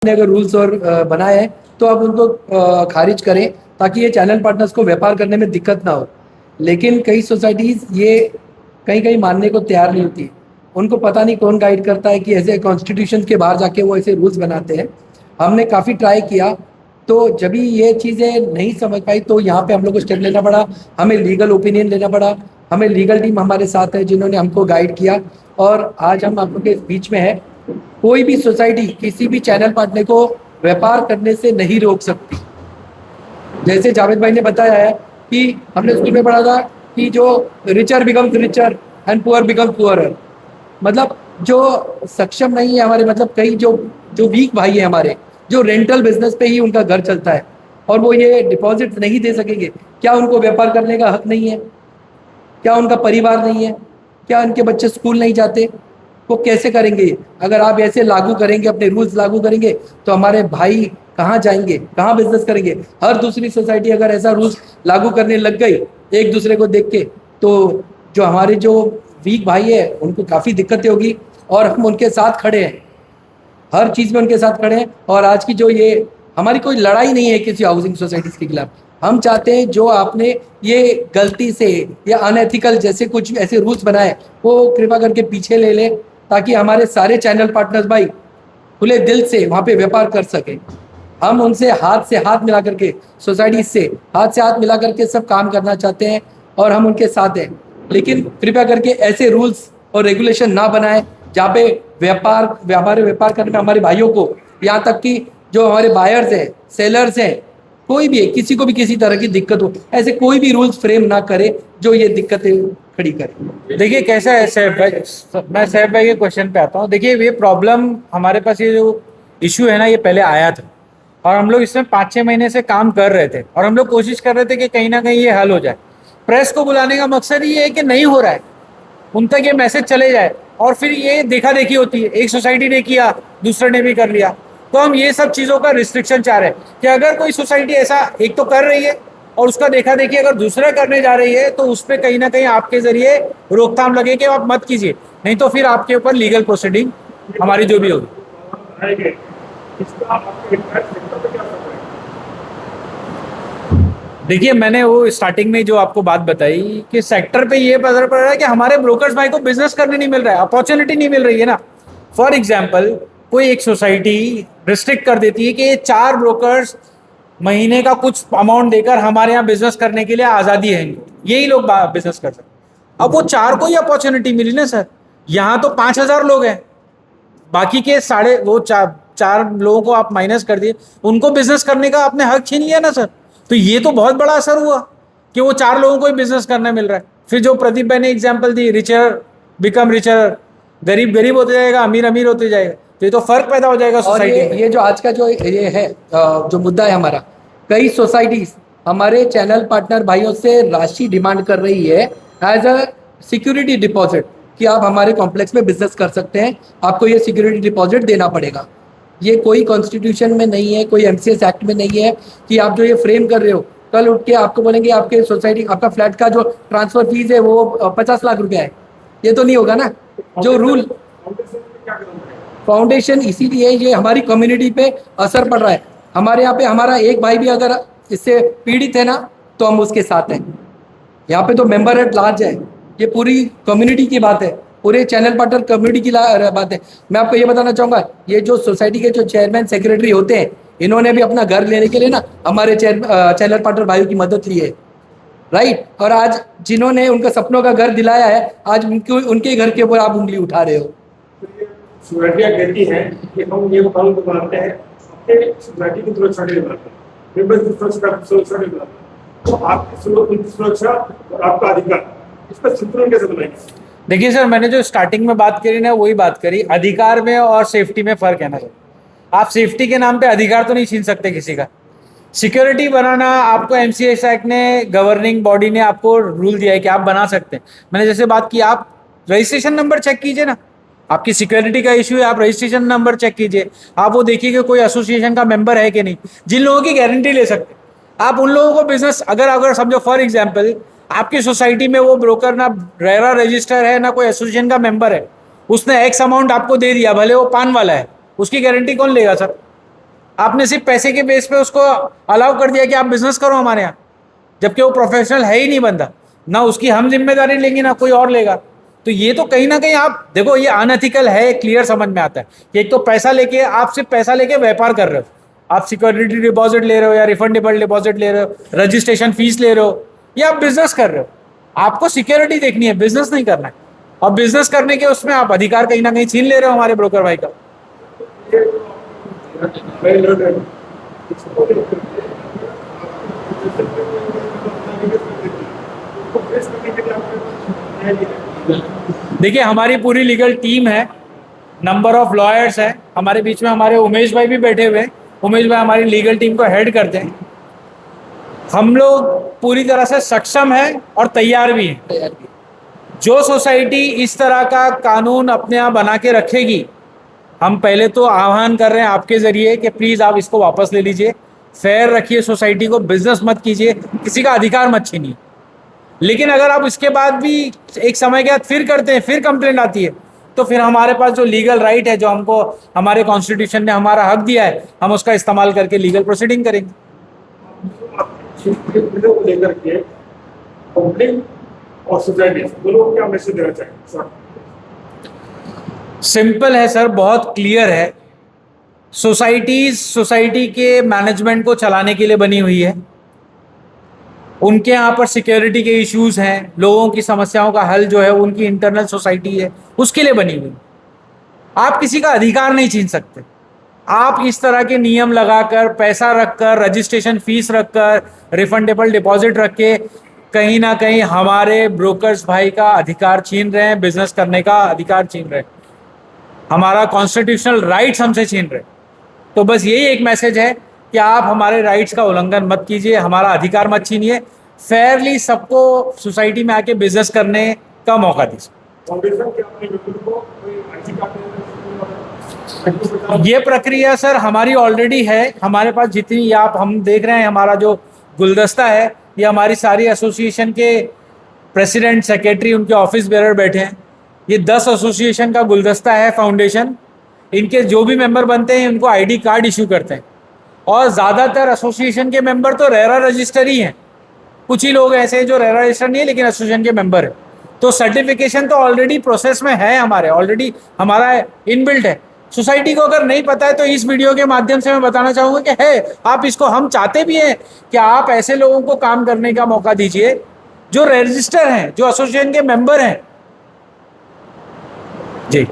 ने अगर रूल्स और बनाए हैं तो आप उनको खारिज करें ताकि ये चैनल पार्टनर्स को व्यापार करने में दिक्कत ना हो। लेकिन कई सोसाइटीज़ ये कहीं कहीं मानने को तैयार नहीं होती। उनको पता नहीं कौन गाइड करता है कि ऐसे कॉन्स्टिट्यूशन के बाहर जाके वो ऐसे रूल्स बनाते हैं। हमने काफ़ी ट्राई किया, तो जब भी ये चीज़ें नहीं समझ पाई तो यहाँ पे हम लोग को स्टेप लेना पड़ा, हमें लीगल ओपिनियन लेना पड़ा। हमें लीगल टीम हमारे साथ है जिन्होंने हमको गाइड किया, और आज हम आप लोग के बीच में है। कोई भी सोसाइटी किसी भी चैनल पार्टनर को व्यापार करने से नहीं रोक सकती। जैसे जावेद भाई ने बताया है कि हमने स्कूल में पढ़ा था कि जो richer becomes richer and poor becomes poorer, मतलब जो सक्षम नहीं है हमारे, मतलब कई जो जो वीक भाई है हमारे, जो रेंटल बिजनेस पे ही उनका घर चलता है और वो ये डिपॉजिट नहीं दे सकेंगे, क्या उनको व्यापार करने का हक नहीं है? क्या उनका परिवार नहीं है? क्या उनके बच्चे स्कूल नहीं जाते? वो कैसे करेंगे? अगर आप ऐसे लागू करेंगे, अपने रूल्स लागू करेंगे, तो हमारे भाई कहाँ जाएंगे, कहाँ बिजनेस करेंगे? हर दूसरी सोसाइटी अगर ऐसा रूल्स लागू करने लग गई एक दूसरे को देख के, तो जो हमारे जो वीक भाई है उनको काफ़ी दिक्कतें होगी। और हम उनके साथ खड़े हैं, हर चीज़ में उनके साथ खड़े हैं। और आज की जो ये हमारी कोई लड़ाई नहीं है किसी हाउसिंग सोसाइटीज़ के खिलाफ। हम चाहते हैं जो आपने ये गलती से या अनएथिकल जैसे कुछ ऐसे रूल्स बनाए वो कृपा करके पीछे ले लें, ताकि हमारे सारे चैनल पार्टनर्स भाई खुले दिल से वहाँ पे व्यापार कर सकें। हम उनसे हाथ से हाथ मिला करके, सोसाइटी से हाथ से हाथ मिला करके सब काम करना चाहते हैं और हम उनके साथ हैं। लेकिन कृपया करके ऐसे रूल्स और रेगुलेशन ना बनाएं जहाँ पे व्यापार करने में हमारे भाइयों को, यहाँ तक कि जो हमारे बायर्स हैं, सेलर्स हैं, कोई भी है, किसी को भी किसी तरह की दिक्कत हो, ऐसे कोई भी रूल्स फ्रेम ना करे जो ये दिक्कतें खड़ी करे। देखिए कैसा है सैफ भाई, मैं सैफ भाई के क्वेश्चन पे आता हूँ। देखिए ये प्रॉब्लम हमारे पास, ये जो इशू है ना, ये पहले आया था और हम लोग इसमें 5-6 महीने से काम कर रहे थे और हम लोग कोशिश कर रहे थे कि कहीं ना कहीं ये हल हो जाए। प्रेस को बुलाने का मकसद ही ये है कि नहीं हो रहा है, उन तक ये मैसेज चले जाए, और फिर ये देखा देखी होती है, एक सोसाइटी ने किया दूसरे ने भी कर लिया। तो हम ये सब चीज़ों का रिस्ट्रिक्शन चाह रहे हैं कि अगर कोई सोसाइटी ऐसा एक तो कर रही है और उसका देखा देखी अगर दूसरा करने जा रही है, तो उस पर कहीं ना कहीं आपके जरिए रोकथाम लगे कि आप मत कीजिए, नहीं तो फिर आपके ऊपर लीगल प्रोसीडिंग हमारी जो भी होगी। देखिए मैंने वो स्टार्टिंग में जो आपको बात बताई कि सेक्टर पे ये पता पड़ रहा है कि हमारे ब्रोकर्स भाई को बिजनेस करने नहीं मिल रहा है, अपॉर्चुनिटी नहीं मिल रही है ना। फॉर एग्जाम्पल, कोई एक सोसाइटी रिस्ट्रिक्ट कर देती है कि ये 4 ब्रोकर्स महीने का कुछ अमाउंट देकर हमारे यहाँ बिजनेस करने के लिए आज़ादी है, यही लोग बिजनेस कर सकते। अब वो 4 को ही अपॉर्चुनिटी मिली ना सर, यहाँ तो 5,000 लोग हैं, बाकी के चार लोगों को आप माइनस कर दिए, उनको बिजनेस करने का आपने हक छीन लिया ना सर। तो ये तो बहुत बड़ा असर हुआ कि वो 4 लोगों को ही बिजनेस करने मिल रहा है। फिर जो प्रदीप भाई ने एग्जांपल दी, रिचर बिकम रिचर, गरीब गरीब होते जाएगा, अमीर अमीर होते जाएगा, तो ये तो फर्क पैदा हो जाएगा सोसाइटी में। ये जो आज का जो ये है जो मुद्दा है हमारा, कई सोसाइटीज हमारे चैनल पार्टनर भाइयों से राशि डिमांड कर रही है एज अ सिक्योरिटी डिपॉजिट कि आप हमारे कॉम्प्लेक्स में बिजनेस कर सकते हैं, आपको ये सिक्योरिटी डिपॉजिट देना पड़ेगा। ये कोई कॉन्स्टिट्यूशन में नहीं है, कोई एमसीएस एक्ट में नहीं है कि आप जो ये फ्रेम कर रहे हो, कल उठ के आपको बोलेंगे आपके सोसाइटी, आपका फ्लैट का जो ट्रांसफर फीस है वो 50 लाख रुपया है। ये तो नहीं होगा ना। जो रूल फाउंडेशन, इसीलिए ये हमारी कम्युनिटी पे असर पड़ रहा है। हमारे यहाँ पे हमारा एक भाई भी अगर इससे पीड़ित है ना, तो हम उसके साथ हैं। यहाँ पे तो मेंबर एट लार्ज है, ये पूरी कम्युनिटी की बात है, पूरे चैनल पार्टनर कम्युनिटी की बात है। मैं आपको ये बताना चाहूँगा, ये जो सोसाइटी के जो चेयरमैन सेक्रेटरी होते हैं, इन्होंने भी अपना घर लेने के लिए ना हमारे चैनल पार्टनर भाइयों की मदद ली है, राइट। और आज जिन्होंने उनका सपनों का घर दिलाया है, आज उनके घर के ऊपर आप उंगली उठा रहे हो। सोसाइटियाँ कहती हैं कि हम ये कानून को बनाते हैं अपने सोसाइटी की सुरक्षा के लिए बनाते हैं, मेंबर्स की सुरक्षा के लिए बनाते हैं। तो आपकी सुरक्षा और आपका अधिकार, इस पर संतुलन कैसे बनाएंगे? देखिए सर, मैंने जो स्टार्टिंग में बात करी ना, वही बात करी, अधिकार में और सेफ्टी में फ़र्क है ना सर। आप सेफ्टी के नाम पे अधिकार तो नहीं छीन सकते किसी का। सिक्योरिटी बनाना आपको एमसीएस एक्ट ने, गवर्निंग बॉडी ने आपको रूल दिया है कि आप बना सकते हैं। मैंने जैसे बात की, आप रजिस्ट्रेशन नंबर चेक कीजिए ना, आपकी सिक्योरिटी का इशू है, आप रजिस्ट्रेशन नंबर चेक कीजिए, आप वो देखिए कि कोई एसोसिएशन का मेंबर है कि नहीं। जिन लोगों की गारंटी ले सकते, आप उन लोगों को बिजनेस, अगर समझो फॉर एग्जाम्पल आपकी सोसाइटी में वो ब्रोकर ना रेरा रजिस्टर है ना कोई एसोसिएशन का मेंबर है, उसने एक्स अमाउंट आपको दे दिया, भले वो पान वाला है, उसकी गारंटी कौन लेगा सर? आपने सिर्फ पैसे के बेस पे उसको अलाउ कर दिया कि आप बिजनेस करो हमारे यहाँ, जबकि वो प्रोफेशनल है ही नहीं बंदा, ना उसकी हम जिम्मेदारी लेंगे ना कोई और लेगा। तो ये तो कहीं ना कहीं आप देखो ये अनएथिकल है, क्लियर समझ में आता है कि एक तो पैसा लेके आप सिर्फ पैसा लेके व्यापार कर रहे हो, आप सिक्योरिटी डिपॉजिट ले रहे हो या रिफंडेबल डिपॉजिट ले रहे हो, रजिस्ट्रेशन फीस ले रहे हो, या आप बिजनेस कर रहे हो। आपको सिक्योरिटी देखनी है, बिजनेस नहीं करना है। और बिजनेस करने के उसमें आप अधिकार कहीं ना कहीं छीन ले रहे हो हमारे ब्रोकर भाई का। देखिए हमारी पूरी लीगल टीम है, नंबर ऑफ लॉयर्स है हमारे बीच में, हमारे उमेश भाई भी बैठे हुए हैं। उमेश भाई हमारी लीगल टीम को हेड करते हैं। हम लोग पूरी तरह से सक्षम हैं और तैयार भी हैं। जो सोसाइटी इस तरह का कानून अपने यहाँ बना के रखेगी, हम पहले तो आह्वान कर रहे हैं आपके जरिए कि प्लीज़ आप इसको वापस ले लीजिए, फेयर रखिए सोसाइटी को, बिजनेस मत कीजिए, किसी का अधिकार मत छीनिए। लेकिन अगर आप इसके बाद भी एक समय के बाद फिर करते हैं, फिर कंप्लेंट आती है, तो फिर हमारे पास जो लीगल राइट है, जो हमको हमारे कॉन्स्टिट्यूशन ने हमारा हक दिया है, हम उसका इस्तेमाल करके लीगल प्रोसीडिंग करेंगे। को लेकर के पब्लिक और सोसाइटी दोनों को क्या मैसेज देना चाहिए? सिंपल है सर, बहुत क्लियर है। सोसाइटी के मैनेजमेंट को चलाने के लिए बनी हुई है। उनके यहाँ पर सिक्योरिटी के इश्यूज हैं, लोगों की समस्याओं का हल जो है उनकी इंटरनल सोसाइटी है, उसके लिए बनी हुई। आप किसी का अधिकार नहीं छीन सकते। आप इस तरह के नियम लगाकर, पैसा रखकर, रजिस्ट्रेशन फीस रखकर, रिफंडेबल डिपॉजिट रख के कहीं ना कहीं हमारे ब्रोकर्स भाई का अधिकार छीन रहे हैं, बिजनेस करने का अधिकार छीन रहे हैं, हमारा कॉन्स्टिट्यूशनल राइट्स हमसे छीन रहे हैं। तो बस यही एक मैसेज है कि आप हमारे राइट्स का उल्लंघन मत कीजिए, हमारा अधिकार मत छीनिए, फेयरली सबको सोसाइटी में आके बिजनेस करने का मौका दीजिए। फाउंडेशन के अपने व्यक्ति को कोई आईटी कार्ड ये प्रक्रिया सर हमारी ऑलरेडी है। हमारे पास जितनी आप हम देख रहे हैं, हमारा जो गुलदस्ता है, ये हमारी सारी एसोसिएशन के प्रेसिडेंट, सेक्रेटरी, उनके ऑफिस बेरर बैठे हैं। ये 10 एसोसिएशन का गुलदस्ता है फाउंडेशन। इनके जो भी मेंबर बनते हैं उनको आईडी कार्ड इशू करते हैं, और ज़्यादातर एसोसिएशन के मेंबर तो रेरा रजिस्टर ही हैं। कुछ ही लोग ऐसे हैं जो रेरा रजिस्टर नहीं है लेकिन एसोसिएशन के मेंबर है। तो सर्टिफिकेशन तो ऑलरेडी प्रोसेस में है, हमारे ऑलरेडी हमारा इनबिल्ट है। सोसाइटी को अगर नहीं पता है तो इस वीडियो के माध्यम से मैं बताना चाहूँगा कि है, आप इसको, हम चाहते भी हैं कि आप ऐसे लोगों को काम करने का मौका दीजिए जो रजिस्टर हैं, जो एसोसिएशन के मेंबर हैं। जी।